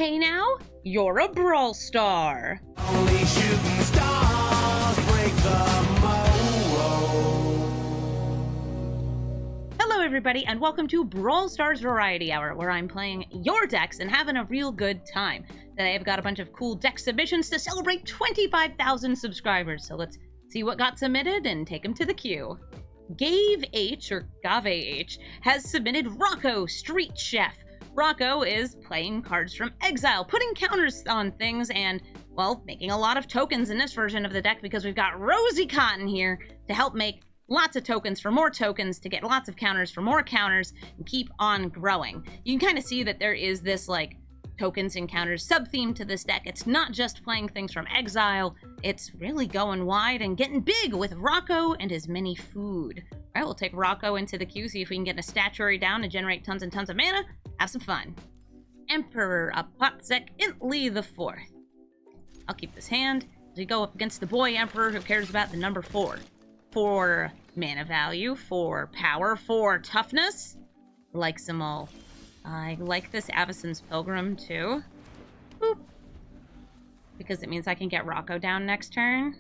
Hey now, you're a Brawl star. Only shooting stars break the mold. Hello everybody, and welcome to Brawl Stars Variety Hour, where I'm playing your decks and having a real good time. Today I've got a bunch of cool deck submissions to celebrate 25,000 subscribers, so let's see what got submitted and take them to the queue. Gave H, or Gave H, has submitted Rocco, Street Chef. Rocco is playing cards from exile, putting counters on things, and, well, making a lot of tokens in this version of the deck because we've got Rosie Cotton here to help make lots of tokens for more tokens, to get lots of counters for more counters, and keep on growing. You can kind of see that there is this, like, tokens and counters sub-theme to this deck. It's not just playing things from exile, it's really going wide and getting big with Rocco and his mini food. Alright, we'll take Rocco into the queue, see if we can get a statuary down and generate tons and tons of mana. Have some fun. Emperor Apotsek Intly the Fourth. I'll keep this hand as we go up against the boy Emperor who cares about the number 4. 4 mana value, 4 power, 4 toughness. Likes them all. I like this Avacyn's Pilgrim too. Boop. Because it means I can get Rocco down next turn.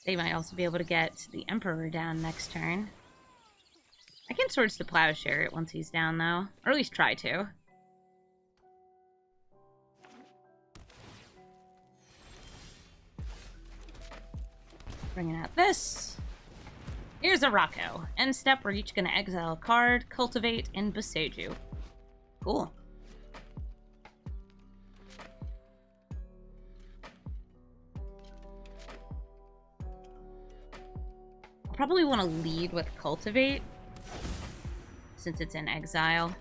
They might also be able to get the Emperor down next turn. I can Swords to Plowshare it once he's down, though. Or at least try to. Bringing out this. Here's a Rocco. End step, we're each going to exile a card, cultivate, and besiege you. Cool. Probably want to lead with Cultivate, since it's in exile.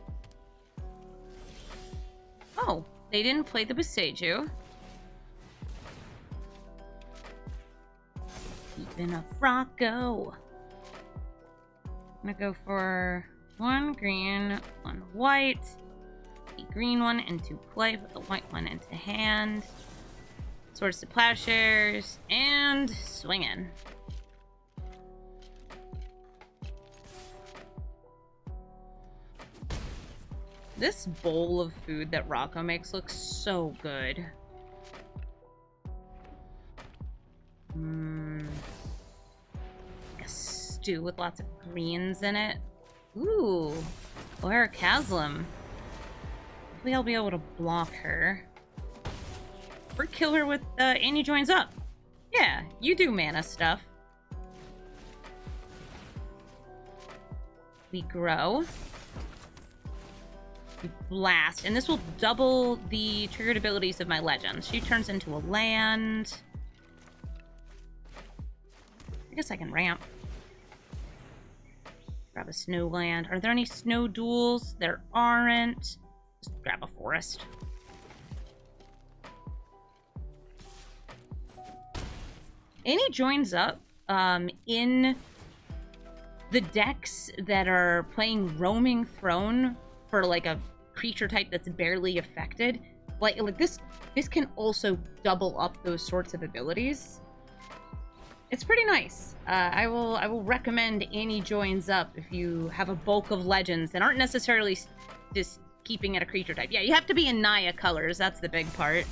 Oh, they didn't play the Beseiju. Keeping up Rocco. I'm gonna go for 1 green, 1 white, a green one into play, put the white one into hand, Swords to Plowshares, and swinging. This bowl of food that Rocco makes looks so good. Like a stew with lots of greens in it. Ooh, Laura Caslam. Hopefully I'll be able to block her. Or kill her with Annie Joins Up. Yeah, you do mana stuff. We grow. Blast, and this will double the triggered abilities of my legends. She turns into a land. I guess I can ramp. Grab a snow land. Are there any snow duels? There aren't. Just grab a forest. Annie Joins Up in the decks that are playing Roaming Throne for like a creature type that's barely affected. Like this can also double up those sorts of abilities. It's pretty nice. I will recommend Annie Joins Up if you have a bulk of legends that aren't necessarily just keeping it a creature type. Yeah, you have to be in Naya colors. That's the big part.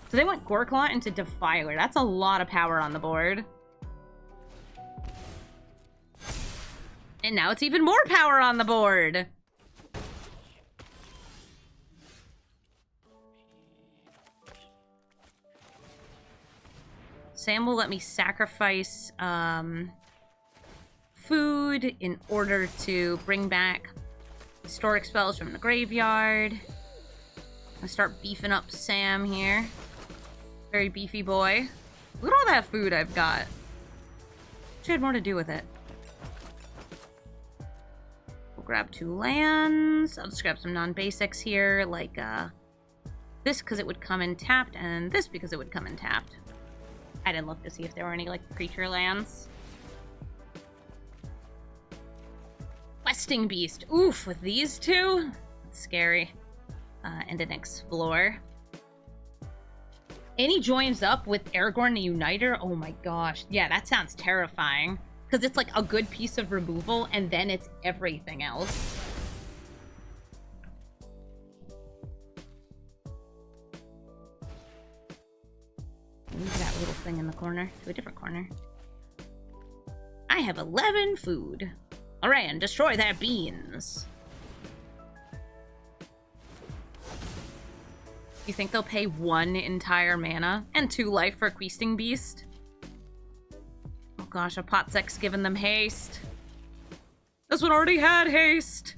So they went Gorklaw into Defiler. That's a lot of power on the board. And now it's even more power on the board. Sam will let me sacrifice food in order to bring back historic spells from the graveyard. I'll start beefing up Sam here. Very beefy boy. Look at all that food I've got. Should have more to do with it. We'll grab 2 lands. I'll just grab some non-basics here, like this because it would come in tapped, and this because it would come in tapped. I didn't look to see if there were any, like, creature lands. Questing Beast. Oof, with these two? That's scary. And an Explore. Annie Joins Up with Aragorn the Uniter? Oh my gosh. Yeah, that sounds terrifying. Because it's like a good piece of removal, and then it's everything else. Move that little thing in the corner to a different corner. I have 11 food. Alright, and destroy their beans. You think they'll pay 1 entire mana and 2 life for a Questing Beast? Oh gosh, a Potsec's given them haste. This one already had haste.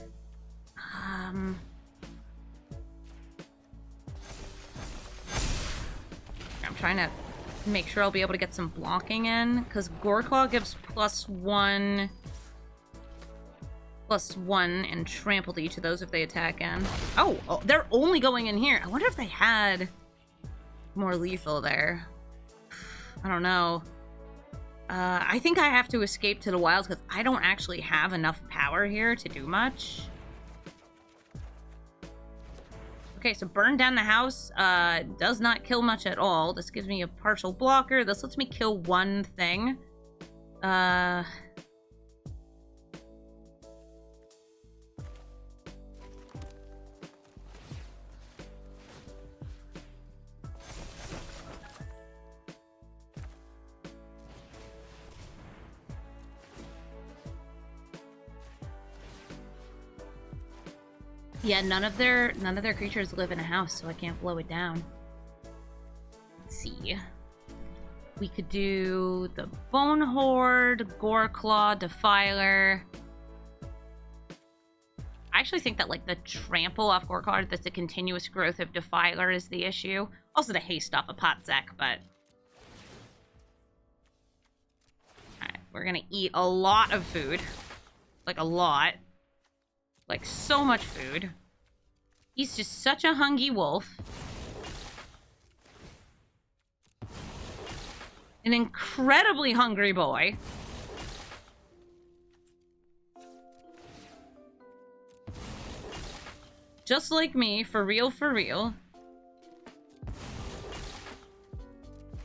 I'm trying to make sure I'll be able to get some blocking in, because Goreclaw gives +1 and trample to each of those if they attack in. Oh, they're only going in here. I wonder if they had more lethal there. I don't know. I think I have to escape to the wilds because I don't actually have enough power here to do much. Okay, so burn down the house does not kill much at all. This gives me a partial blocker. This lets me kill 1 thing. Yeah, none of their creatures live in a house, so I can't blow it down. Let's see. We could do the Bone Horde, Goreclaw, Defiler. I actually think that, like, the trample off Goreclaw, that's the continuous growth of Defiler is the issue. Also the haste off of Potsec, but... Alright, we're gonna eat a lot of food. Like, a lot. Like, so much food. He's just such a hungry wolf. An incredibly hungry boy. Just like me, for real, for real.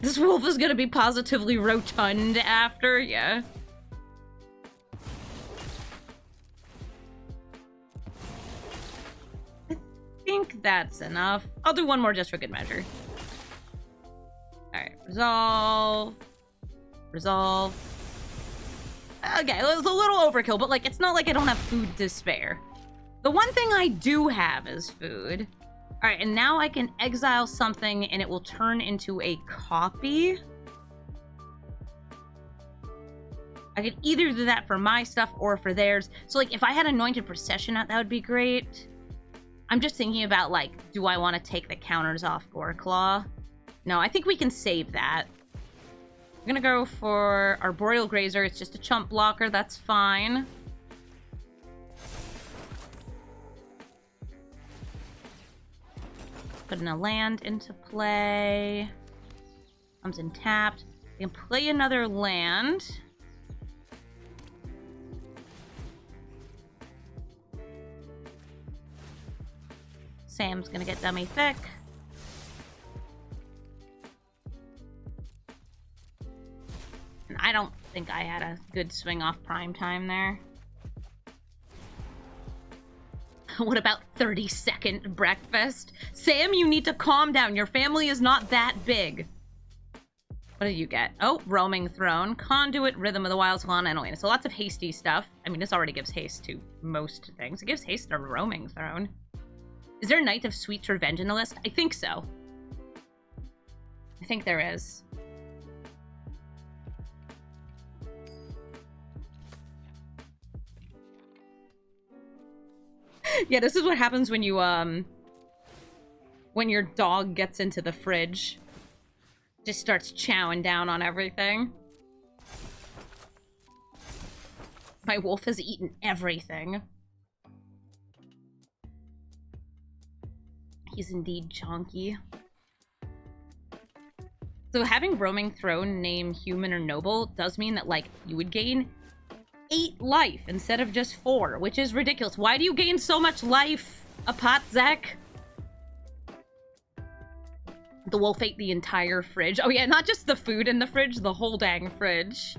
This wolf is gonna be positively rotund after, yeah. I think that's enough. I'll do 1 more just for good measure. Alright, resolve. Resolve. Okay, it was a little overkill, but, like, it's not like I don't have food to spare. The one thing I do have is food. Alright, and now I can exile something and it will turn into a copy. I could either do that for my stuff or for theirs. So, like, if I had Anointed Procession out, that would be great. I'm just thinking about, like, do I want to take the counters off Goreclaw? No, I think we can save that. I'm gonna go for Arboreal Grazer. It's just a chump blocker. That's fine. Putting a land into play. Comes in tapped. We can play another land. Sam's gonna get dummy thick. And I don't think I had a good swing off prime time there. What about 30-second breakfast? Sam, you need to calm down. Your family is not that big. What did you get? Oh, Roaming Throne, Conduit, Rhythm of the Wilds, Lana, and Elena. So lots of hasty stuff. I mean, this already gives haste to most things. It gives haste to Roaming Throne. Is there a Knight of Sweet's Revenge in the list? I think so. I think there is. Yeah, this is what happens when you, when your dog gets into the fridge. Just starts chowing down on everything. My wolf has eaten everything. He's indeed chonky. So having Roaming Throne name human or noble does mean that, like, you would gain 8 life instead of just 4, which is ridiculous. Why do you gain so much life, a Potsec? The wolf ate the entire fridge. Oh yeah, not just the food in the fridge, the whole dang fridge.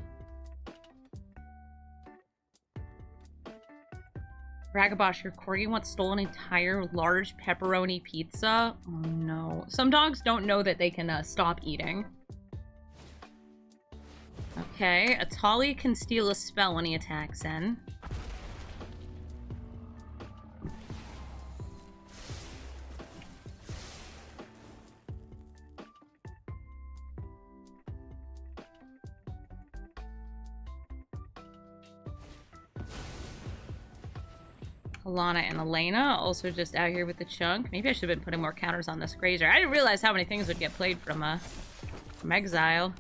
Bragabosh, your corgi once stole an entire large pepperoni pizza. Oh no. Some dogs don't know that they can stop eating. Okay, Atali can steal a spell when he attacks in. Alana and Elena also just out here with the chunk. Maybe I should have been putting more counters on this Grazer. I didn't realize how many things would get played from Exile.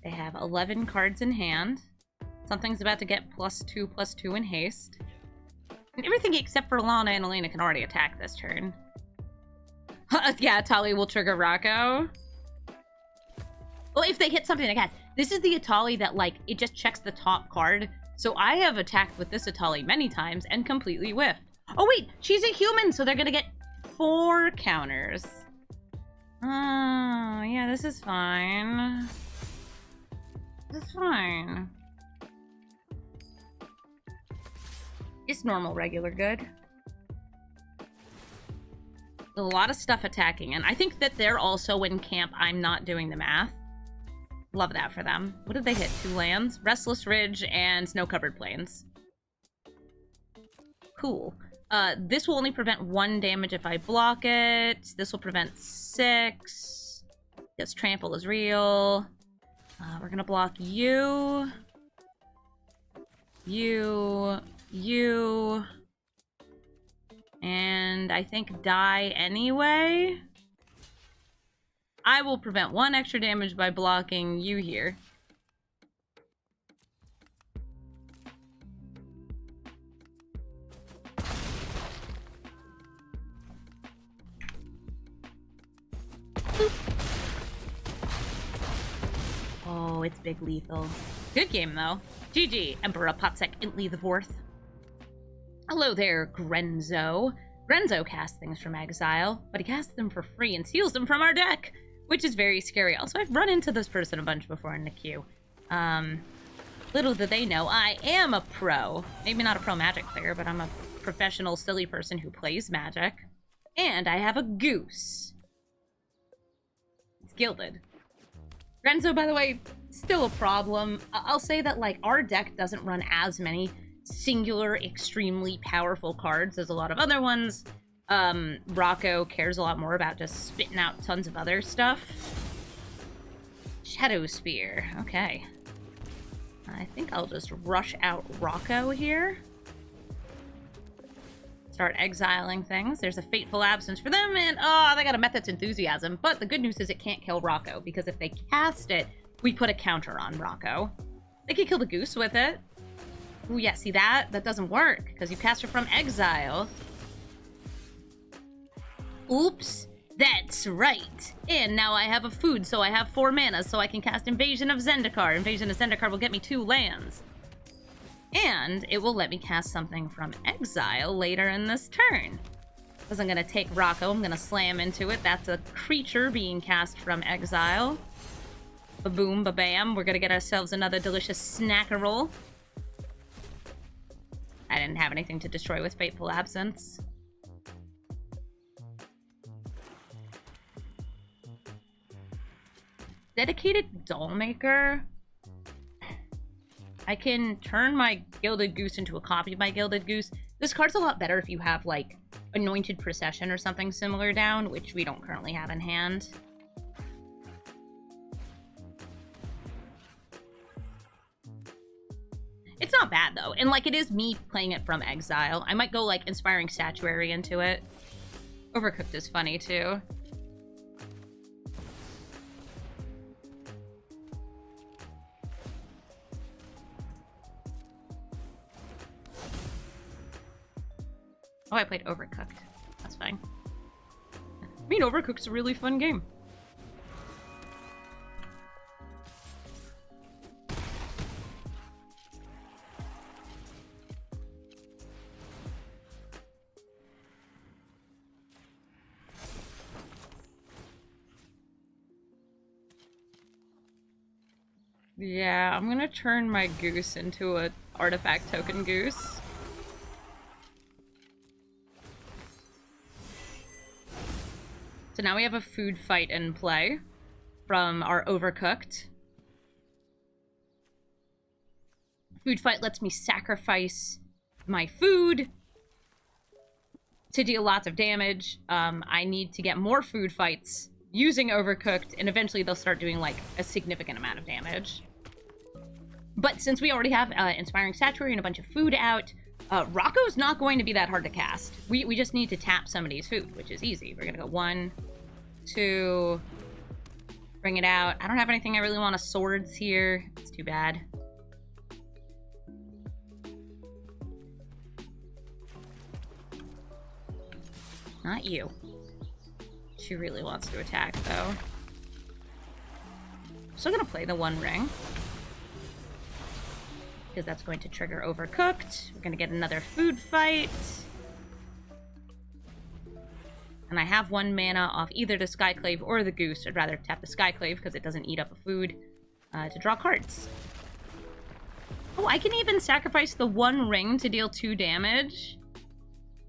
They have 11 cards in hand. Something's about to get +2/+2 in haste. And everything except for Alana and Elena can already attack this turn. Yeah, Atali will trigger Rocco. Well, if they hit something like that. This is the Atali that, like, it just checks the top card. So I have attacked with this Atali many times and completely whiffed. Oh, wait! She's a human, so they're gonna get 4 counters. Oh, yeah, this is fine. This is fine. It's normal, regular good. A lot of stuff attacking, and I think that they're also in camp. I'm not doing the math. Love that for them. What did they hit? 2 lands? Restless Ridge and Snow-Covered Plains. Cool. This will only prevent 1 damage if I block it. This will prevent 6. Yes, Trample is real. We're gonna block you. You. And I think die anyway. I will prevent 1 extra damage by blocking you here. Boop. Oh, it's big lethal. Good game, though. GG, Emperor Potsek Intly the Fourth. Hello there, Grenzo. Grenzo casts things from exile, but he casts them for free and steals them from our deck, which is very scary. Also, I've run into this person a bunch before in the queue. Little do they know, I am a pro. Maybe not a pro Magic player, but I'm a professional silly person who plays Magic. And I have a goose. It's gilded. Grenzo, by the way, still a problem. I'll say that, like, our deck doesn't run as many singular, extremely powerful cards as a lot of other ones. Rocco cares a lot more about just spitting out tons of other stuff. Shadow Spear. Okay. I think I'll just rush out Rocco here. Start exiling things. There's a Fateful Absence for them, and they got a Method's Enthusiasm. But the good news is it can't kill Rocco, because if they cast it, we put a counter on Rocco. They could kill the goose with it. Ooh, yeah, see that? That doesn't work, because you cast her from exile. Oops, that's right. And now I have a food, so I have 4 mana, so I can cast Invasion of Zendikar. Invasion of Zendikar will get me 2 lands. And it will let me cast something from exile later in this turn. Because I'm going to take Rocco, I'm going to slam into it. That's a creature being cast from exile. Ba-boom, ba-bam. We're going to get ourselves another delicious snackerel. I didn't have anything to destroy with Fateful Absence. Dedicated Dollmaker. I can turn my Gilded Goose into a copy of my Gilded Goose. This card's a lot better if you have, like, Anointed Procession or something similar down, which we don't currently have in hand. It's not bad, though. And, like, it is me playing it from exile. I might go, like, Inspiring Statuary into it. Overcooked is funny, too. Oh, I played Overcooked. That's fine. I mean, Overcooked's a really fun game. Yeah, I'm gonna turn my goose into a artifact token goose. So now we have a food fight in play from our Overcooked. Food fight lets me sacrifice my food to deal lots of damage. I need to get more food fights using Overcooked, and eventually they'll start doing, like, a significant amount of damage. But since we already have Inspiring Statuary and a bunch of food out, Rocco's not going to be that hard to cast. We just need to tap somebody's food, which is easy. We're gonna go 1, 2, bring it out. I don't have anything I really want of swords here. It's too bad. Not you. She really wants to attack, though. I'm still gonna play the One Ring, because that's going to trigger Overcooked. We're gonna get another food fight. And I have 1 mana off either the Skyclave or the Goose. I'd rather tap the Skyclave because it doesn't eat up a food to draw cards. Oh, I can even sacrifice the 1 ring to deal 2 damage.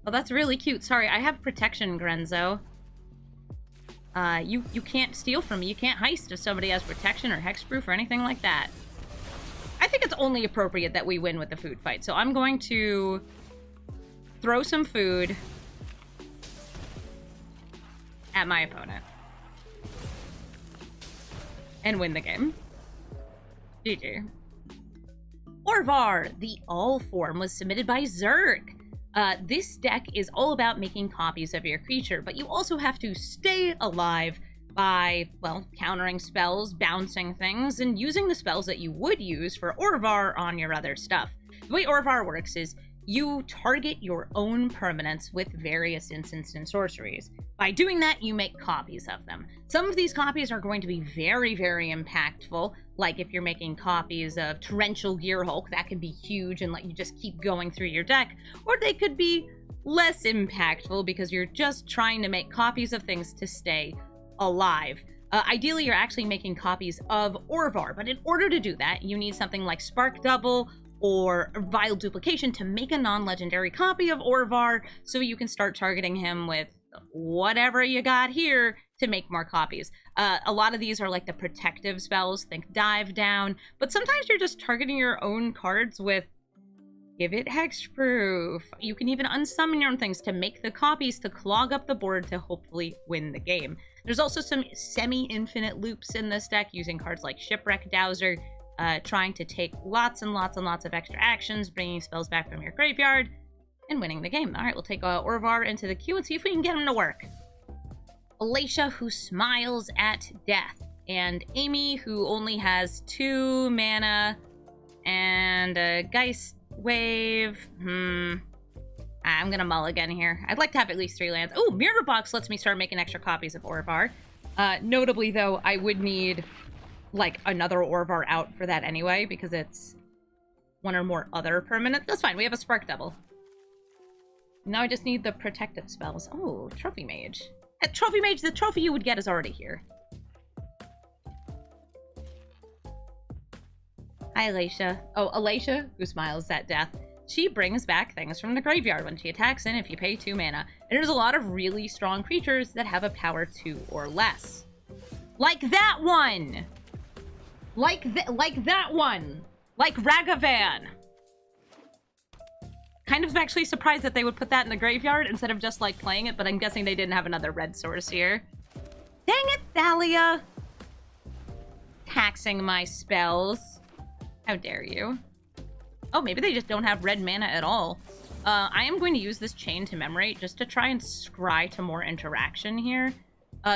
Oh, that's really cute. Sorry, I have protection, Grenzo. You can't steal from me. You can't heist if somebody has protection or hexproof or anything like that. I think it's only appropriate that we win with the food fight. So I'm going to throw some food at my opponent and win the game. GG. Orvar, the All form, was submitted by Zerg. This deck is all about making copies of your creature, but you also have to stay alive by, well, countering spells, bouncing things, and using the spells that you would use for Orvar on your other stuff. The way Orvar works is you target your own permanents with various instants and sorceries. By doing that, you make copies of them. Some of these copies are going to be very, very impactful, like if you're making copies of Torrential Gearhulk, that can be huge and let you just keep going through your deck, or they could be less impactful because you're just trying to make copies of things to stay alive. Ideally, you're actually making copies of Orvar, but in order to do that, you need something like Spark Double or Vile Duplication to make a non-legendary copy of Orvar, so you can start targeting him with whatever you got here to make more copies. A lot of these are like the protective spells, think Dive Down, but sometimes you're just targeting your own cards with Give It Hexproof. You can even unsummon your own things to make the copies to clog up the board to hopefully win the game. There's also some semi-infinite loops in this deck using cards like Shipwreck Dowser, trying to take lots and lots and lots of extra actions, bringing spells back from your graveyard, and winning the game. All right, we'll take Orvar into the queue and see if we can get him to work. Alicia, who smiles at death, and Amy, who only has 2 mana and a Geist Wave. I'm gonna mulligan here. I'd like to have at least 3 lands. Oh, Mirror Box lets me start making extra copies of Orvar. Notably, though, I would need like another Orvar out for that anyway, because it's 1 or more other permanents. That's fine, we have a Spark Double. Now I just need the protective spells. Oh, Trophy Mage. Trophy Mage, the trophy you would get is already here. Hi, Alicia. Oh, Alicia, who smiles at death. She brings back things from the graveyard when she attacks in if you pay 2 mana. And there's a lot of really strong creatures that have a power 2 or less. Like that one! Like that one! Like Ragavan! Kind of actually surprised that they would put that in the graveyard instead of just, like, playing it, but I'm guessing they didn't have another red source here. Dang it, Thalia! Taxing my spells. How dare you. Oh, maybe they just don't have red mana at all. I am going to use this Chain to Memorate just to try and scry to more interaction here.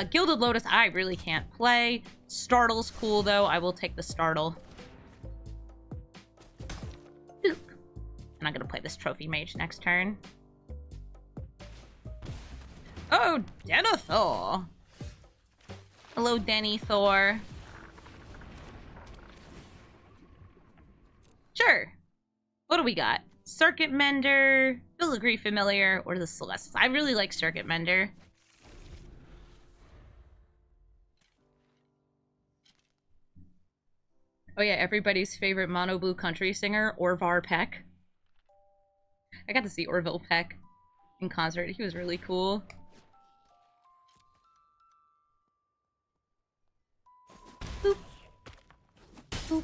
Gilded Lotus, I really can't play. Startle's cool, though. I will take the Startle. Boop. And I'm going to play this Trophy Mage next turn. Oh, Denethor. Hello, Denethor. Sure. What do we got? Circuit Mender, Filigree Familiar, or the Celestis. I really like Circuit Mender. Oh yeah, everybody's favorite mono blue country singer, Orvar Peck. I got to see Orville Peck in concert. He was really cool. Boop. Boop.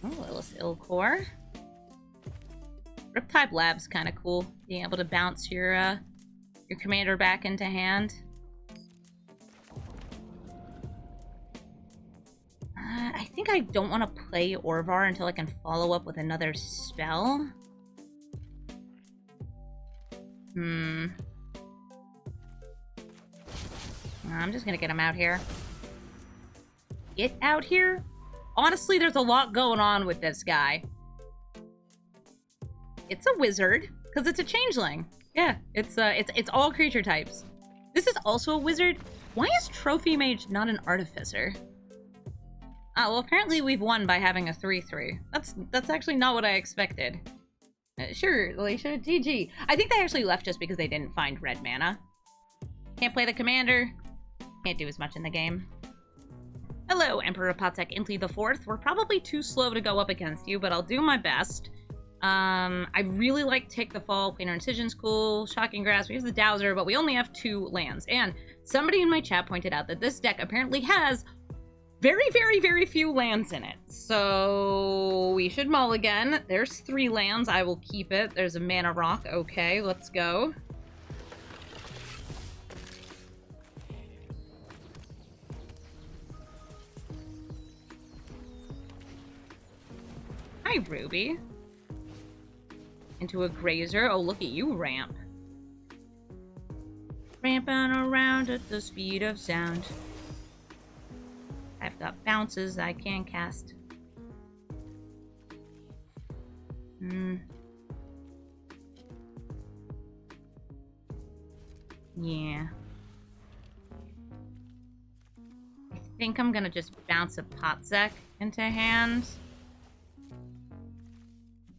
Oh, little Silcore. Riptide Lab's kind of cool. Being able to bounce your commander back into hand. I think I don't want to play Orvar until I can follow up with another spell. I'm just gonna get him out here. Get out here? Honestly, there's a lot going on with this guy. It's a wizard, because it's a changeling. Yeah, it's all creature types. This is also a wizard. Why is Trophy Mage not an artificer? Ah, well, apparently we've won by having a 3/3. That's actually not what I expected. Sure, Alicia, GG. I think they actually left just because they didn't find red mana. Can't play the commander. Can't do as much in the game. Hello, Emperor Patek Intli IV. We're probably too slow to go up against you, but I'll do my best. I really like Take the Fall. Planar Incision's cool. Shocking Grasp. We have the Dowser, but we only have 2 lands. And somebody in my chat pointed out that this deck apparently has very, very, very few lands in it. So we should mulligan. There's 3 lands. I will keep it. There's a Mana Rock. Okay, let's go. Hi, Ruby. Into a Grazer. Oh, look at you, ramp. Ramping around at the speed of sound. I've got bounces I can cast. Yeah. I think I'm gonna just bounce a Potzek into hand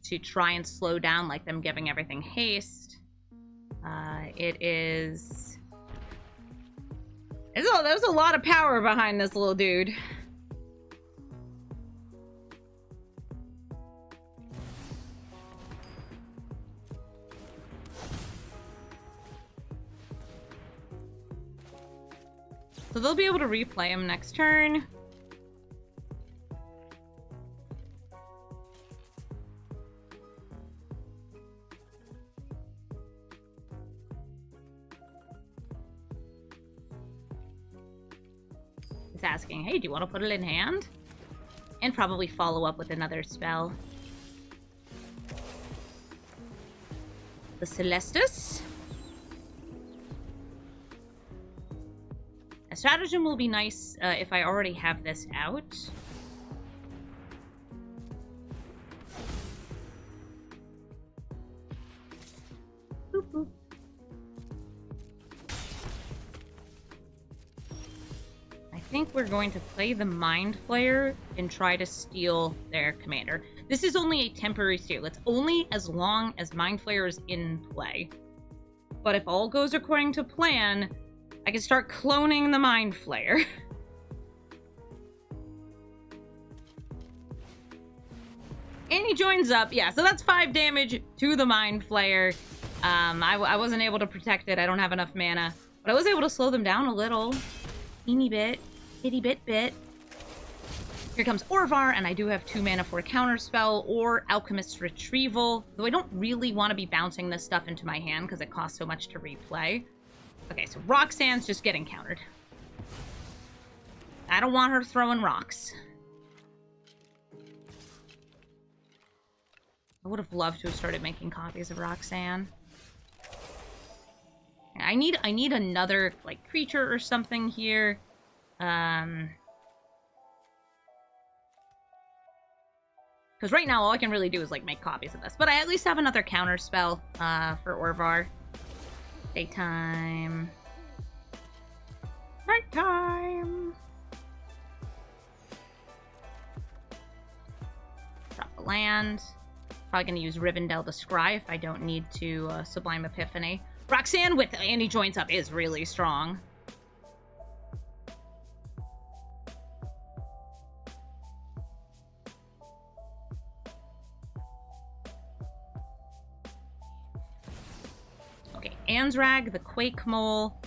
to try and slow down like them giving everything haste. It is... There's a lot of power behind this little dude. So they'll be able to replay him next turn. Asking, hey, do you want to put it in hand? And probably follow up with another spell. The Celestus. A stratagem will be nice if I already have this out. Boop, boop. I think we're going to play the Mind Flayer and try to steal their commander. This is only a temporary steal. It's only as long as Mind Flayer is in play. But if all goes according to plan, I can start cloning the Mind Flayer. And he joins up. Yeah, so that's 5 damage to the Mind Flayer. I wasn't able to protect it. I don't have enough mana. But I was able to slow them down a little. Teeny bit. Itty bit. Here comes Orvar, and I do have 2 mana for a counterspell or Alchemist's Retrieval. Though I don't really want to be bouncing this stuff into my hand because it costs so much to replay. Okay, so Roxanne's just getting countered. I don't want her throwing rocks. I would have loved to have started making copies of Roxanne. I need another, like, creature or something here. Because right now all I can really do is, like, make copies of this. But I at least have another counter spell for Orvar. Daytime. Nighttime. Drop a land. Probably going to use Rivendell to Scry if I don't need to Sublime Epiphany. Roxanne with Annie joins up is really strong. Anzrag, the Quake Mole.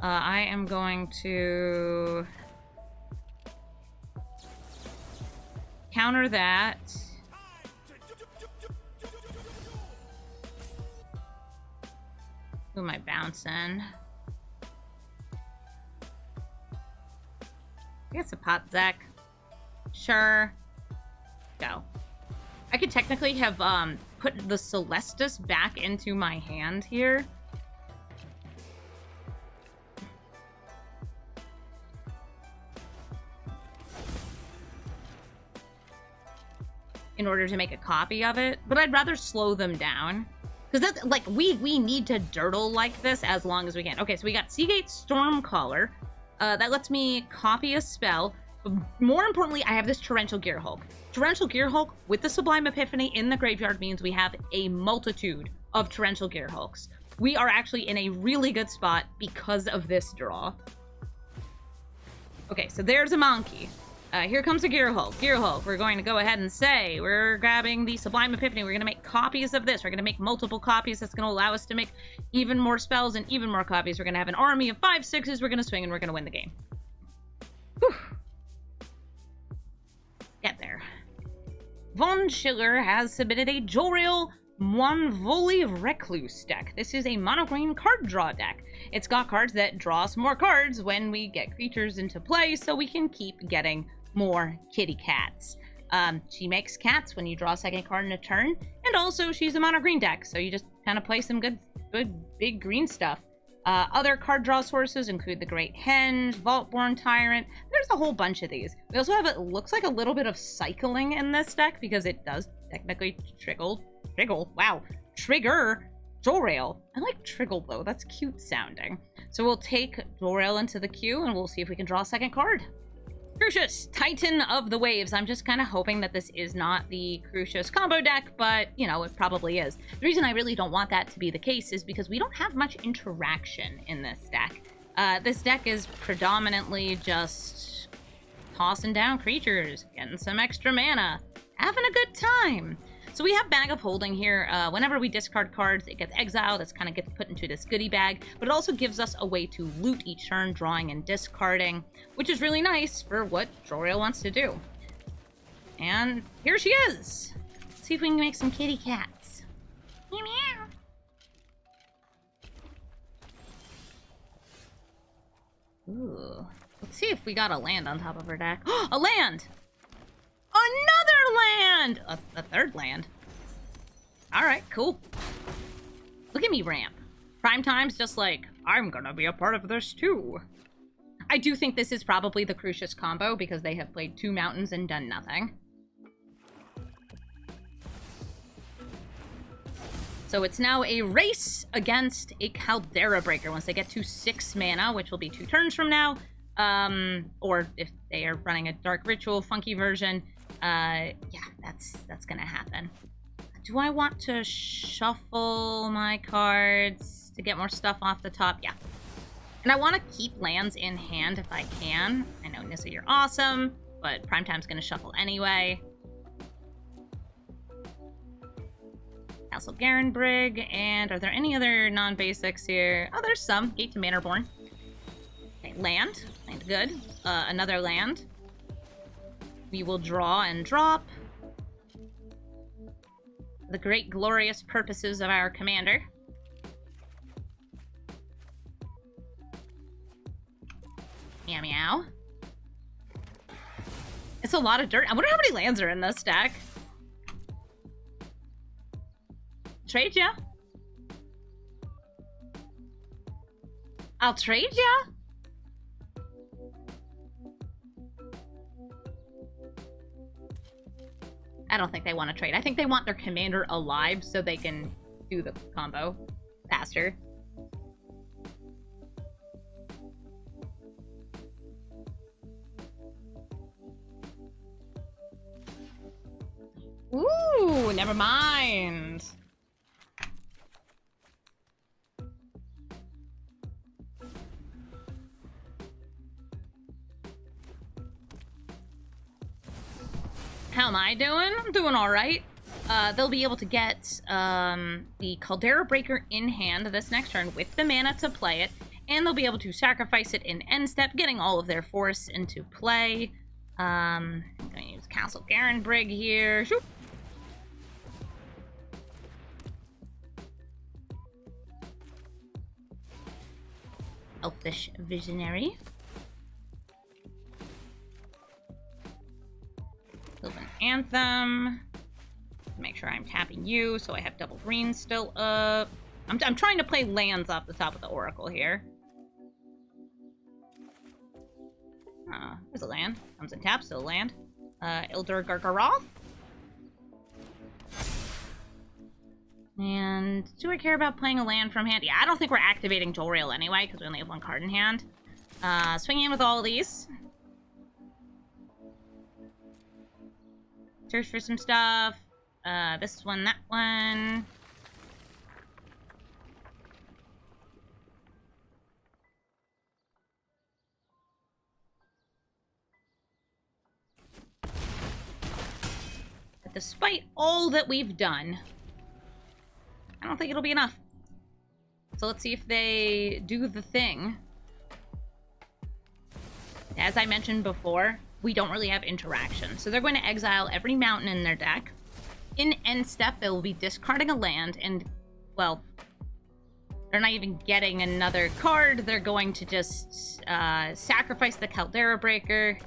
I am going to counter that. Who am I bouncing? I guess a Potzak. Sure. Go. I could technically have put the Celestus back into my hand here. In order to make a copy of it, but I'd rather slow them down. Because that's, like, we need to dirtle like this as long as we can. Okay, so we got Seagate Stormcaller. That lets me copy a spell. But more importantly, I have this Torrential Gearhulk. Torrential Gearhulk with the Sublime Epiphany in the graveyard means we have a multitude of Torrential Gearhulks. We are actually in a really good spot because of this draw. Okay, so there's a monkey. Here comes a Gearhulk. Gearhulk, we're going to go ahead and say we're grabbing the Sublime Epiphany. We're going to make copies of this. We're going to make multiple copies. That's going to allow us to make even more spells and even more copies. We're going to have an army of 5/6s. We're going to swing and we're going to win the game. Whew. Get there. Von Schiller has submitted a Jolrael Illuna Recluse deck. This is a mono-green card draw deck. It's got cards that draw us more cards when we get creatures into play, so we can keep getting more kitty cats. She makes cats when you draw a second card in a turn, and also she's a mono-green deck, so you just kind of play some good big green stuff. Other card draw sources include the Great Henge, Vaultborn Tyrant. There's a whole bunch of these. We also have, it looks like a little bit of cycling in this deck because it does technically trigger Jolrael. I like Triggle though, that's cute sounding. So we'll take Jolrael into the queue and we'll see if we can draw a second card. Crucius, Titan of the Waves. I'm just kind of hoping that this is not the Crucius combo deck, but, you know, it probably is. The reason I really don't want that to be the case is because we don't have much interaction in this deck. This deck is predominantly just tossing down creatures, getting some extra mana, having a good time. So we have Bag of Holding here. Whenever we discard cards, it gets exiled. This kind of gets put into this goodie bag, but it also gives us a way to loot each turn, drawing and discarding, which is really nice for what Jolrael wants to do. And here she is. Let's see if we can make some kitty cats. Meow meow. Ooh. Let's see if we got a land on top of her deck. A land! Another land! A third land. Alright, cool. Look at me ramp. Prime time's just like, I'm gonna be a part of this too. I do think this is probably the Crucius combo because they have played 2 mountains and done nothing. So it's now a race against a Caldera Breaker once they get to 6 mana, which will be 2 turns from now. Or if they are running a Dark Ritual funky version, yeah, that's gonna happen. Do I want to shuffle my cards to get more stuff off the top? Yeah. And I want to keep lands in hand if I can. I know, Nissa, you're awesome, but Primetime's gonna shuffle anyway. Castle Garenbrig, and are there any other non-basics here? Oh, there's some. Gate to Manorborn. Okay, land. Land good. Another land. We will draw and drop. The great glorious purposes of our commander. Meow meow. It's a lot of dirt. I wonder how many lands are in this deck. Trade ya. I'll trade ya. I don't think they want to trade. I think they want their commander alive so they can do the combo faster. Ooh, never mind. How am I doing? I'm doing all right. they'll be able to get the Caldera Breaker in hand this next turn with the mana to play it, and they'll be able to sacrifice it in end step, getting all of their force into play. I'm gonna use Castle Garen Brig here. Shoop. Elfish Visionary. Sylvan Anthem. Make sure I'm tapping you, so I have double green still up. I'm trying to play lands off the top of the Oracle here. There's a land. Comes in tap, still land. Ildur Gargaroth. And do I care about playing a land from hand? Yeah, I don't think we're activating Jolrael anyway, because we only have one card in hand. Swinging in with all of these. Search for some stuff. This one, that one. But despite all that we've done, I don't think it'll be enough. So let's see if they do the thing. As I mentioned before, we don't really have interaction. So they're going to exile every mountain in their deck. In end step, they will be discarding a land, and, well, they're not even getting another card. They're going to just sacrifice the Caldera Breaker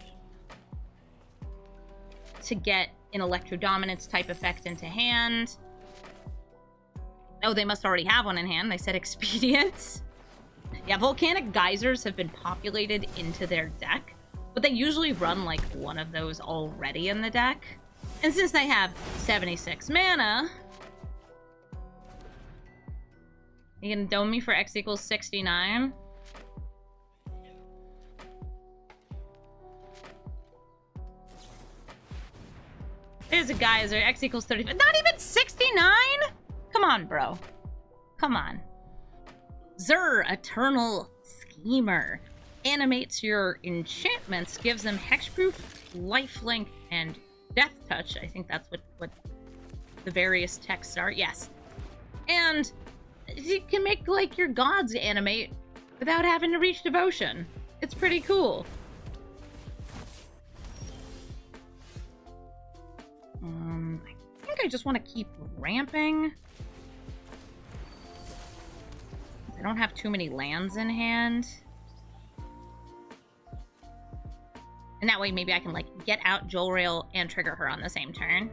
to get an Electro Dominance type effect into hand. Oh, they must already have one in hand. They said expedient. Yeah, Volcanic Geysers have been populated into their deck, but they usually run like one of those already in the deck. And since they have 76 mana, you can dome me for X equals 69. There's a geyser, X equals 35. Not even 69? Come on, bro. Come on. Zur, Eternal Schemer. Animates your enchantments, gives them hexproof, lifelink, and death touch. I think that's what the various texts are. Yes. And you can make, like, your gods animate without having to reach devotion. It's pretty cool. I think I just want to keep ramping. I don't have too many lands in hand. And that way maybe I can, like, get out Jolrael and trigger her on the same turn.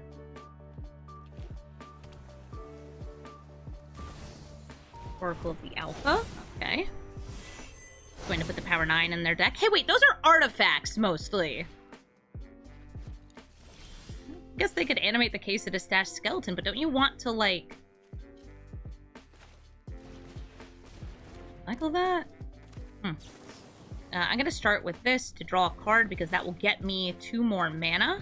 Oracle of the Alpha. Okay. Going to put the Power 9 in their deck. Hey, wait, those are artifacts, mostly. I guess they could animate the Case of the Stashed Skeleton, but don't you want to, like... cycle that? I'm going to start with this to draw a card, because that will get me 2 more mana.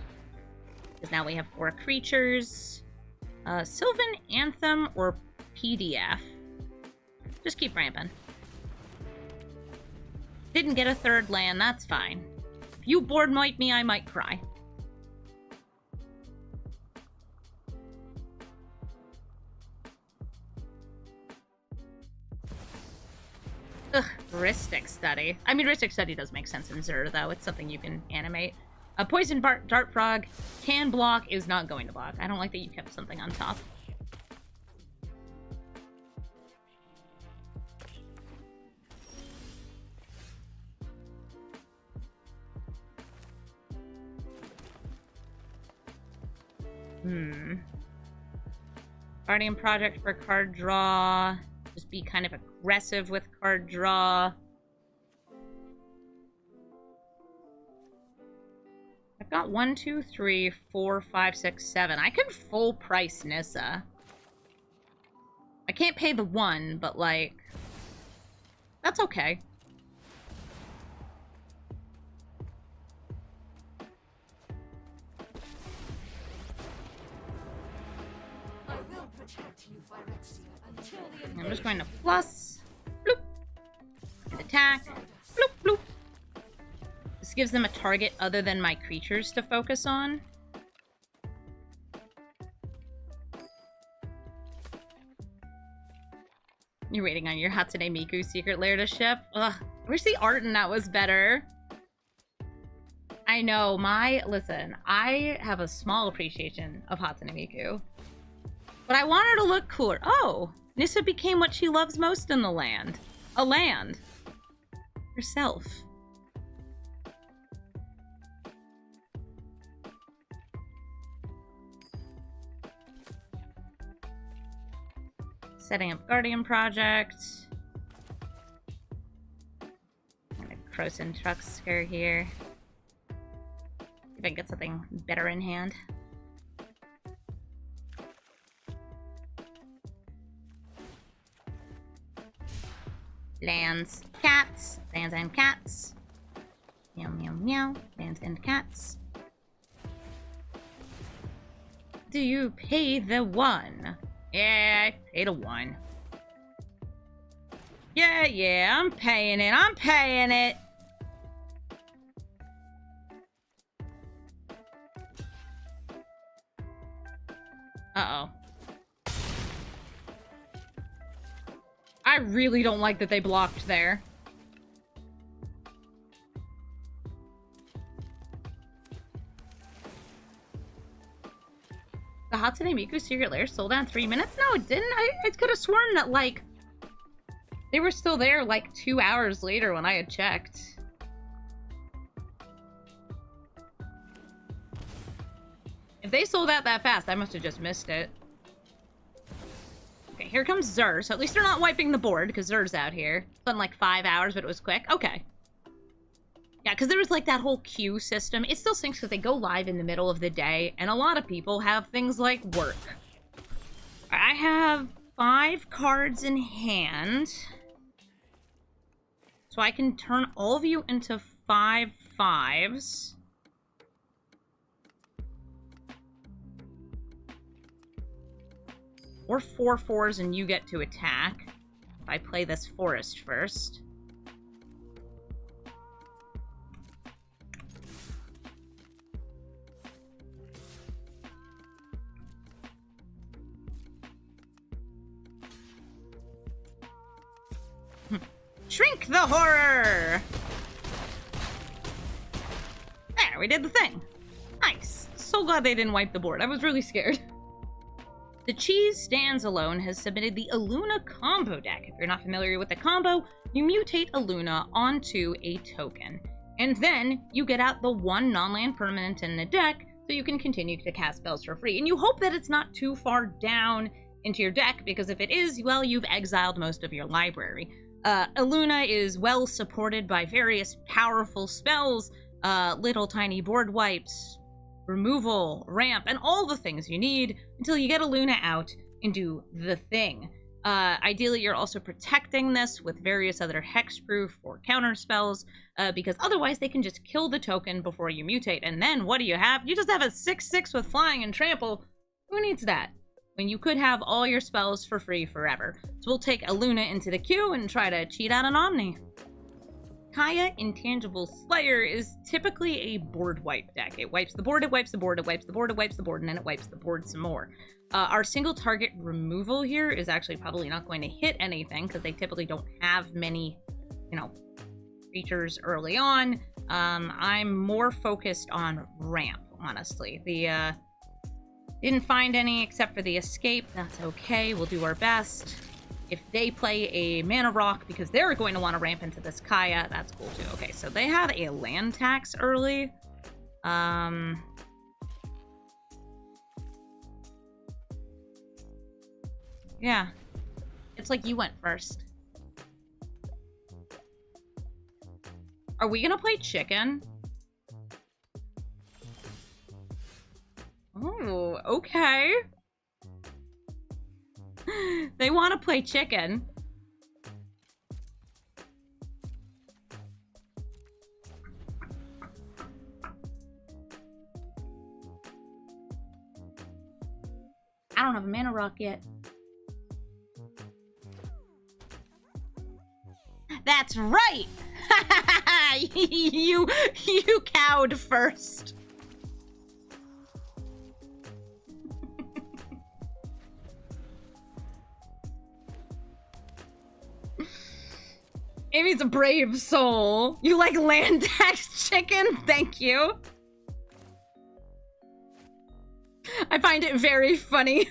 Because now we have 4 creatures. Sylvan Anthem or PDF. Just keep ramping. Didn't get a 3rd land, that's fine. If you board wipe me, I might cry. Ugh, Rhystic Study. I mean, Rhystic Study does make sense in Zur, though. It's something you can animate. A Poison Dart Frog can block, is not going to block. I don't like that you kept something on top. Guardian Project for card draw. Just be kind of aggressive with card draw. I've got 1, 2, 3, 4, 5, 6, 7. I can full price Nissa. I can't pay the 1, but, like, that's okay. I'm just going to plus, bloop, and attack, bloop, bloop. This gives them a target other than my creatures to focus on. You're waiting on your Hatsune Miku secret lair to ship? Ugh, I wish the art in that was better. I know, listen, I have a small appreciation of Hatsune Miku. But I want her to look cooler. Oh, Nissa became what she loves most in the land. A land. Herself. Setting up Guardian Project. I'm gonna Croson Trucksker here. If I can get something better in hand. Lands, cats, lands and cats. Meow, meow, meow. Lands and cats. Do you pay the 1? Yeah, I paid a 1. Yeah, I'm paying it. I'm paying it. Uh-oh. I really don't like that they blocked there. The Hatsune Miku secret lair sold out in 3 minutes? No, it didn't. I could have sworn that, like, they were still there, like, 2 hours later when I had checked. If they sold out that fast, I must have just missed it. Okay, here comes Zur. So at least they're not wiping the board, because Zur's out here. It's been like 5 hours, but it was quick. Okay. Yeah, because there was like that whole queue system. It still sinks because they go live in the middle of the day, and a lot of people have things like work. I have 5 cards in hand. So I can turn all of you into 5 5s. Or 4 4s and you get to attack. If I play this forest first. Shrink the horror! There, we did the thing. Nice. So glad they didn't wipe the board. I was really scared. The Cheese Stands Alone has submitted the Illuna combo deck. If you're not familiar with the combo, you mutate Illuna onto a token. And then you get out the 1 non-land permanent in the deck so you can continue to cast spells for free. And you hope that it's not too far down into your deck, because if it is, well, you've exiled most of your library. Illuna is well supported by various powerful spells, little tiny board wipes, removal, ramp, and all the things you need until you get Illuna out and do the thing. Ideally, you're also protecting this with various other hexproof or counter spells, because otherwise they can just kill the token before you mutate. And then what do you have? You just have a 6/6 with flying and trample. Who needs that when you could have all your spells for free forever? So we'll take Illuna into the queue and try to cheat out an Omni. Kaya Intangible Slayer is typically a board wipe deck. It wipes the board, it wipes the board, it wipes the board, it wipes the board, and then it wipes the board some more. Our single target removal here is actually probably not going to hit anything, because they typically don't have many, creatures early on. I'm more focused on ramp, honestly. Didn't find any except for the escape. That's okay, we'll do our best. If they play a mana rock, because they're going to want to ramp into this Kaya, that's cool too. Okay, so they had a land tax early. Yeah. It's like you went first. Are we gonna play chicken? Oh, okay. They want to play chicken. I don't have a mana rock yet. That's right! you cowed first. Amy's a brave soul. You like land tax chicken? Thank you. I find it very funny.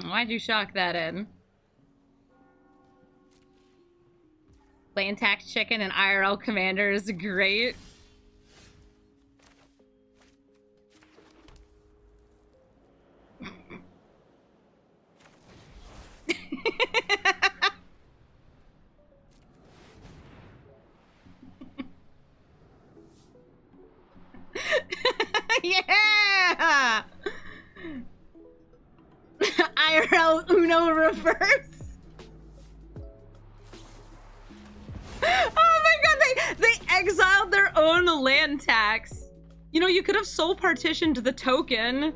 Why'd you shock that in? Land tax chicken and IRL commander is great. Yeah! IRL Uno reverse. Oh my god, they exiled their own land tax. You know, you could have soul partitioned the token.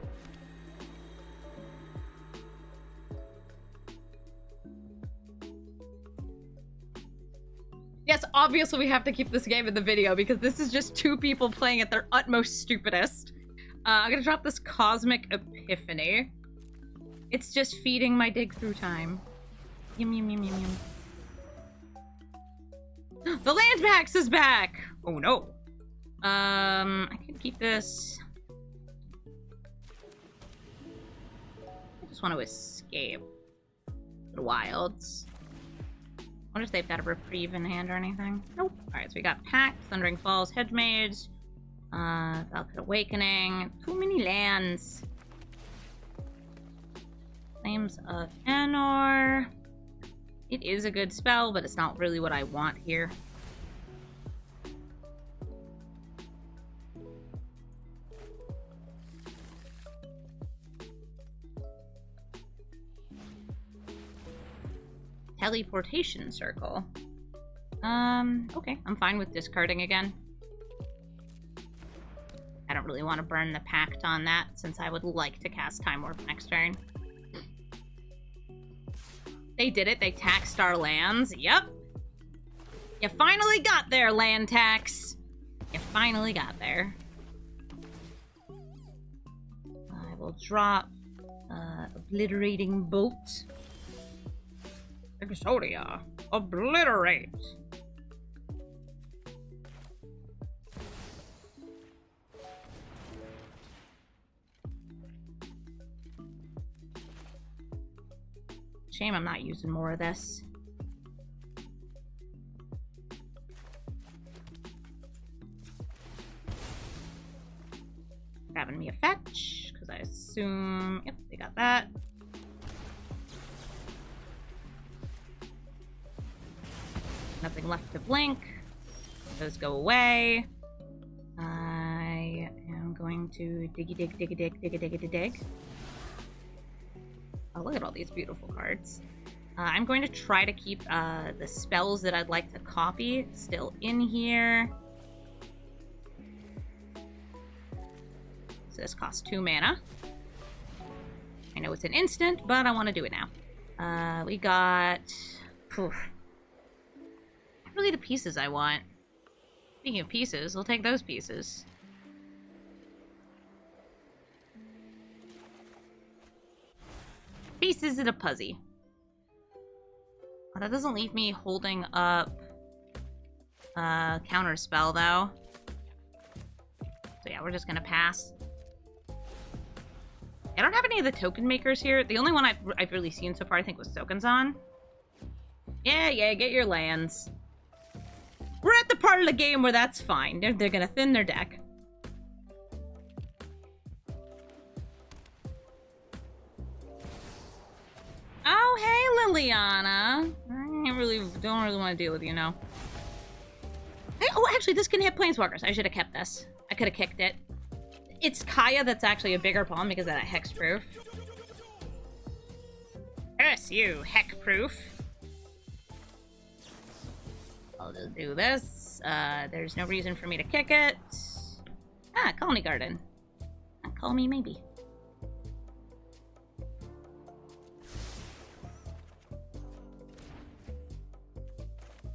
Yes, obviously we have to keep this game in the video because this is just two people playing at their utmost stupidest. I'm gonna drop this Cosmic Epiphany. It's just feeding my dig through time. Yum yum yum yum yum. The land max is back! Oh no. I can keep this. I just want to escape the wilds. I wonder if they've got a reprieve in hand or anything. Nope. Alright, so we got Pact, Thundering Falls, Hedge Mage, Valkyrie Awakening. Too many lands. Flames of Anor. It is a good spell, but it's not really what I want here. Teleportation Circle. Okay, I'm fine with discarding again. I don't really want to burn the Pact on that, since I would like to cast Time Warp next turn. They did it. They taxed our lands. Yep. You finally got there, land tax. You finally got there. I will drop Obliterating Bolt. Exodia. Obliterate. Shame I'm not using more of this. Grabbing me a fetch, because I assume... Yep, they got that. Nothing left to blink. Those go away. I am going to dig. Oh, look at all these beautiful cards. I'm going to try to keep the spells that I'd like to copy still in here. So this costs 2 mana. I know it's an instant, but I want to do it now. We got... Oof. Not really the pieces I want. Speaking of pieces, we'll take those pieces. Pieces of the puzzle. Oh, that doesn't leave me holding up counter spell though. So yeah, we're just gonna pass. I don't have any of the token makers here. The only one I've really seen so far I think was Sokanzon. Yeah, get your lands. We're at the part of the game where that's fine. They're gonna thin their deck. Oh, hey, Liliana. I don't really want to deal with you now. Hey, oh, actually, this can hit Planeswalkers. I should have kept this. I could have kicked it. It's Kaya that's actually a bigger problem because of that hexproof. Curse you, hexproof. I'll just do this. There's no reason for me to kick it. Ah, Colony Garden. Call me maybe.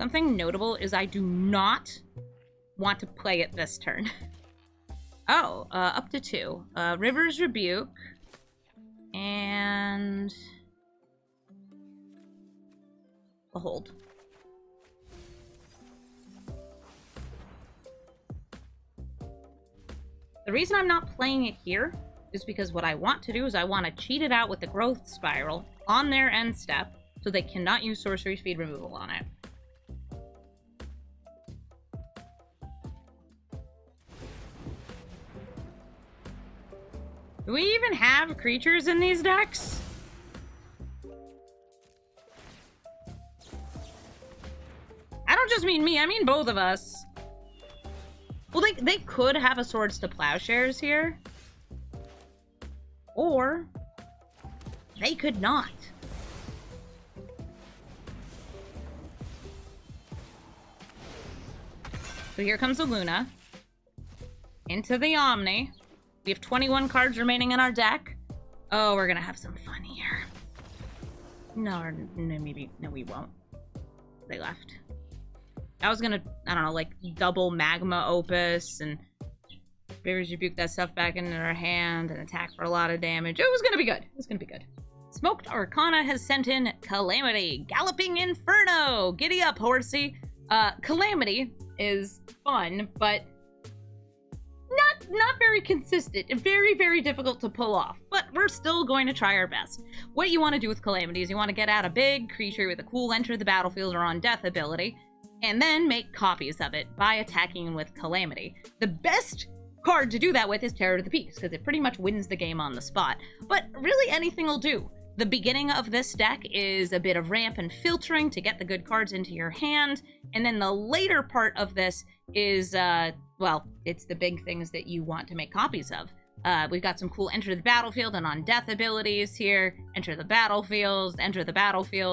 Something notable is I do not want to play it this turn. Oh, up to 2. River's Rebuke. And... Behold. The reason I'm not playing it here is because what I want to do is I want to cheat it out with the Growth Spiral on their end step so they cannot use Sorcery Speed Removal on it. Do we even have creatures in these decks? I don't just mean me, I mean both of us. Well, they could have a Swords to Plowshares here. Or they could not. So here comes Illuna. Into the Omni. We have 21 cards remaining in our deck. Oh, we're gonna have some fun here. No, maybe, no, we won't. They left. I was gonna, I don't know, like, double Magma Opus and River's Rebuke that stuff back into her hand and attack for a lot of damage. It was gonna be good. It was gonna be good. Smoked Arcana has sent in Calamity. Galloping Inferno! Giddy up, horsey. Calamity is fun, but not very consistent. Very, very difficult to pull off. But we're still going to try our best. What you want to do with Calamity is you want to get out a big creature with a cool enter the battlefield or on death ability, and then make copies of it by attacking with Calamity. The best card to do that with is Terror to the Peaks, because it pretty much wins the game on the spot. But really anything will do. The beginning of this deck is a bit of ramp and filtering to get the good cards into your hand, and then the later part of this is, well, it's the big things that you want to make copies of. We've got some cool enter the battlefield and on death abilities here. Enter the battlefield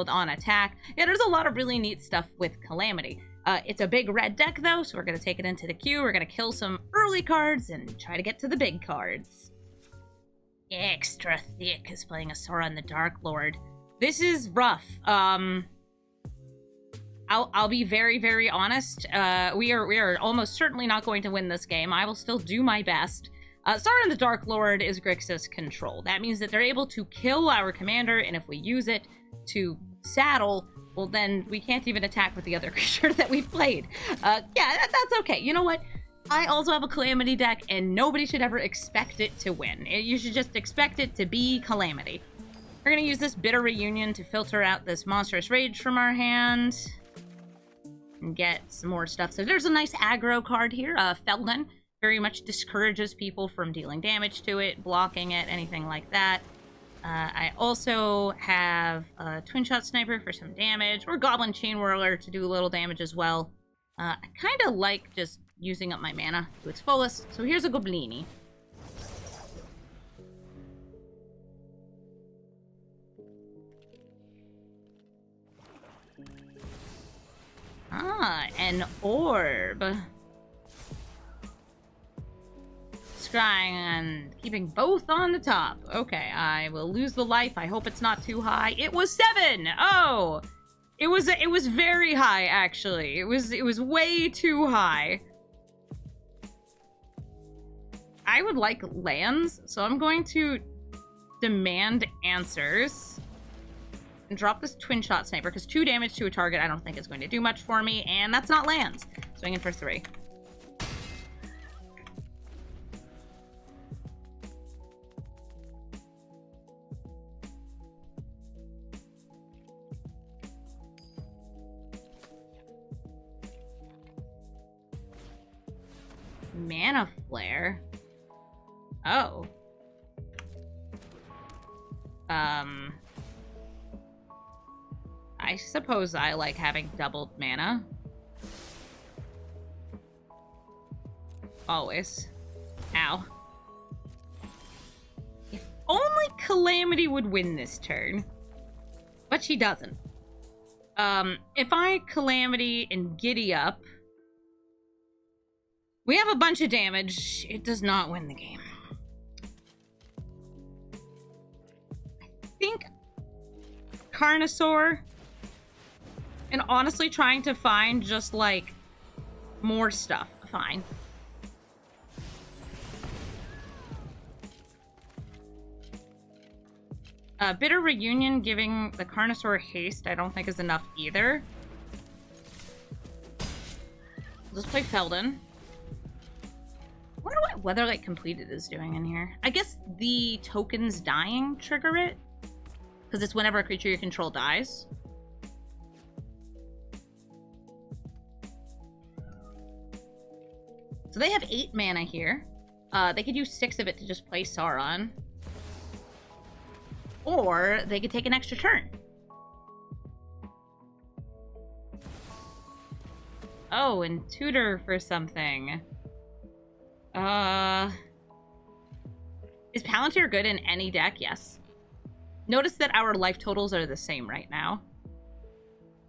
on attack. Yeah, there's a lot of really neat stuff with Calamity. It's a big red deck though, so we're gonna take it into the queue. We're gonna kill some early cards and try to get to the big cards. Extra Thick is playing a Sauron the Dark Lord. This is rough. I'll be very, very honest. We are almost certainly not going to win this game. I will still do my best. Sauron the Dark Lord is Grixis control. That means that they're able to kill our commander, and if we use it to saddle, well then we can't even attack with the other creature that we played. Yeah, that's okay. You know what? I also have a Calamity deck, and nobody should ever expect it to win. You should just expect it to be Calamity. We're gonna use this Bitter Reunion to filter out this Monstrous Rage from our hand and get some more stuff. So there's a nice aggro card here. Felden very much discourages people from dealing damage to it, blocking it, anything like that. I also have a Twin Shot Sniper for some damage, or Goblin Chain Whirler to do a little damage as well. I kind of like just using up my mana to its fullest, so here's a Goblini. Ah, an orb. Scrying and keeping both on the top. Okay, I will lose the life. I hope it's not too high. It was 7! Oh! It was very high, actually. It was way too high. I would like lands, so I'm going to demand answers and drop this Twin Shot Sniper, because 2 damage to a target I don't think is going to do much for me, and that's not lands. Swinging for 3. Mana Flare. Oh. I suppose I like having doubled mana. Always. Ow. If only Calamity would win this turn. But she doesn't. If I Calamity and Giddy Up, we have a bunch of damage. It does not win the game. I think Carnosaur And honestly, trying to find just, like, more stuff. Fine. Bitter Reunion giving the Carnosaur haste I don't think is enough either. Let's play Feldon. I wonder what Weatherlight Completed is doing in here. I guess the tokens dying trigger it. Because it's whenever a creature you control dies. So they have 8 mana here. They could use 6 of it to just play Sauron. Or they could take an extra turn. Oh, and tutor for something. Is Palantir good in any deck? Yes. Notice that our life totals are the same right now.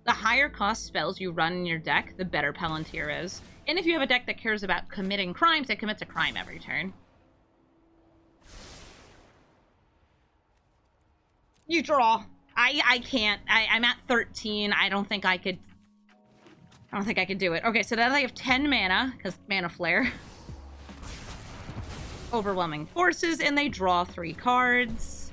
The higher cost spells you run in your deck, the better Palantir is. And if you have a deck that cares about committing crimes, it commits a crime every turn. You draw. I can't. I'm at 13. I don't think I could do it. Okay, so now they have 10 mana, because Mana Flare. Overwhelming Forces, and they draw 3 cards.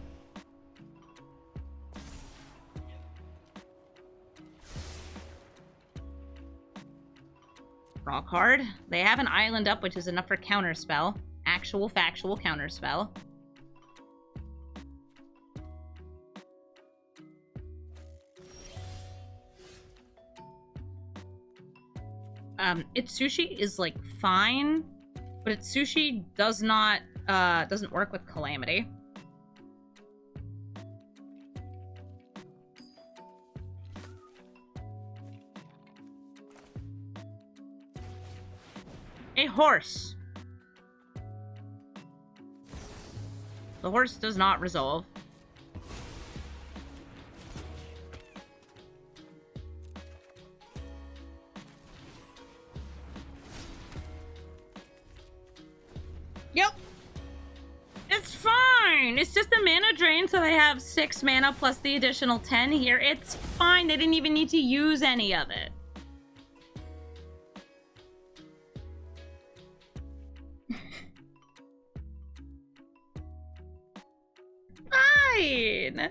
Draw card. They have an island up, which is enough for counterspell. Actual, factual counterspell. Itsushi is, like, fine, but Itsushi does not, doesn't work with Calamity. A horse. The horse does not resolve. Yep. It's fine. It's just a mana drain, so they have 6 mana plus the additional 10 here. It's fine. They didn't even need to use any of it. Fine.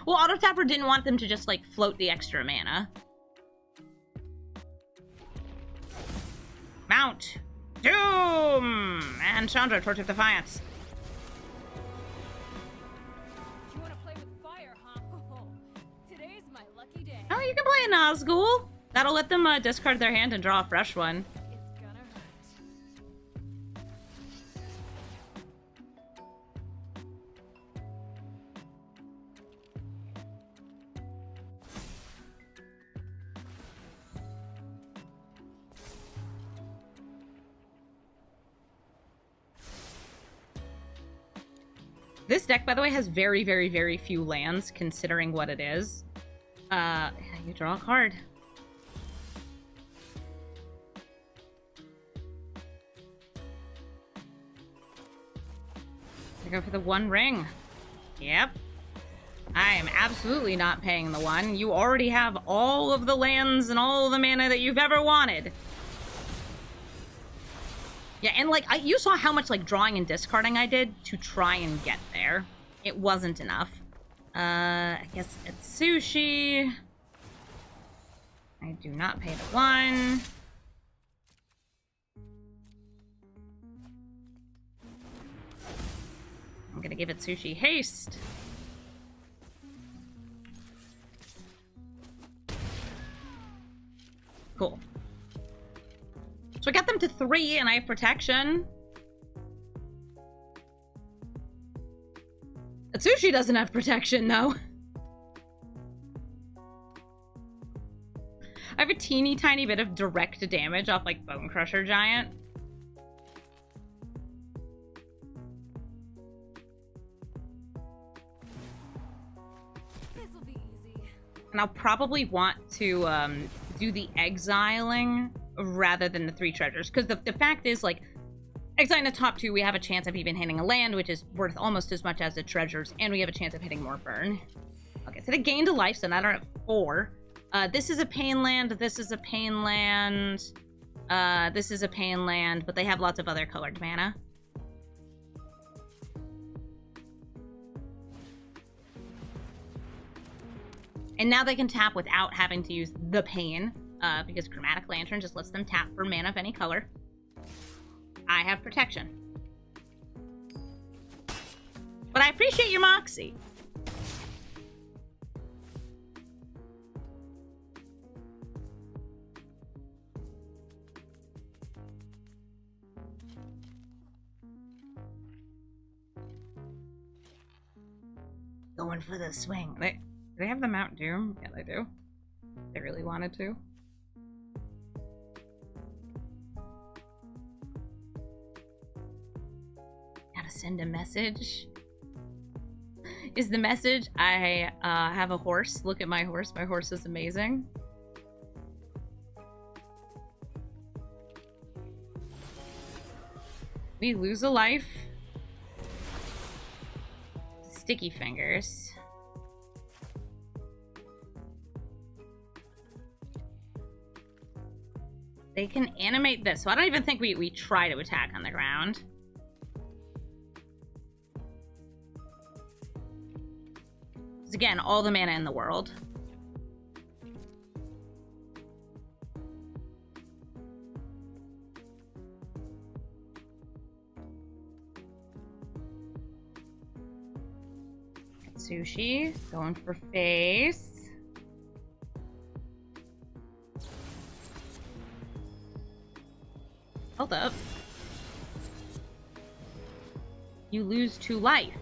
Well, Auto Tapper didn't want them to just, like, float the extra mana. Mount! Doom! And Chandra, Torch of Defiance. You want to play with fire, huh? Today's my lucky day. Oh, you can play a Nazgul. That'll let them discard their hand and draw a fresh one. It's gonna hurt. This deck, by the way, has very, very, very few lands, considering what it is. You draw a card. I go for the 1 ring. Yep. I am absolutely not paying the 1. You already have all of the lands and all the mana that you've ever wanted. Yeah, and, like, you saw how much, like, drawing and discarding I did to try and get there. It wasn't enough. I guess it's Sushi. I do not pay the 1. I'm gonna give it Sushi haste. Cool. So I got them to 3 and I have protection. Atsushi doesn't have protection, though. I have a teeny tiny bit of direct damage off, like, Bone Crusher Giant. This'll be easy. And I'll probably want to do the exiling rather than the 3 treasures. Because the fact is, like, Exiting the top 2, we have a chance of even hitting a land, which is worth almost as much as the treasures, and we have a chance of hitting more burn. Okay, so they gained a life, so now they're at 4. This is a pain land, this is a pain land, this is a pain land, but they have lots of other colored mana. And now they can tap without having to use the pain, because Chromatic Lantern just lets them tap for mana of any color. I have protection. But I appreciate your Moxie. Going for the swing. Do they have the Mount Doom? Yeah, they do. They really wanted to. Gotta send a message. Is the message, I have a horse. Look at my horse. My horse is amazing. We lose a life. Sticky fingers. They can animate this, so I don't even think we try to attack on the ground. Because again, all the mana in the world. Sushi, going for face. Hold up. You lose 2 life.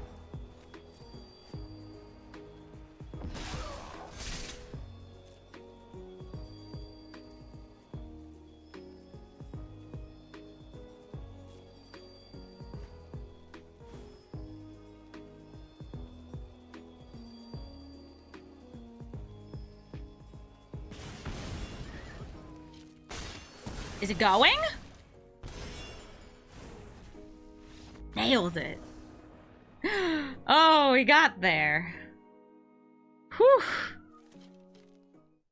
Is it going? Nailed it. Oh, we got there. Whew.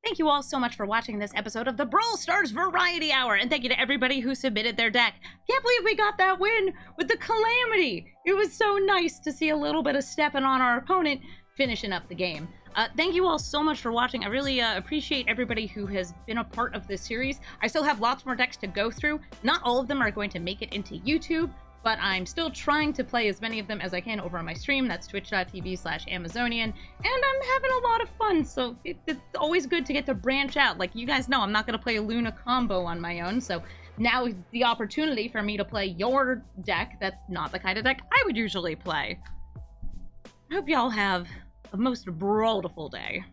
Thank you all so much for watching this episode of the Brawl Stars Variety Hour, and thank you to everybody who submitted their deck. Can't believe we got that win with the Calamity. It was so nice to see a little bit of stepping on our opponent, finishing up the game. Thank you all so much for watching. I really appreciate everybody who has been a part of this series. I still have lots more decks to go through. Not all of them are going to make it into YouTube, but I'm still trying to play as many of them as I can over on my stream. That's twitch.tv/Amazonian, and I'm having a lot of fun, so it's always good to get to branch out. Like, you guys know, I'm not going to play a Luna combo on my own, so now is the opportunity for me to play your deck. That's not the kind of deck I would usually play. I hope y'all have a most brawlful day.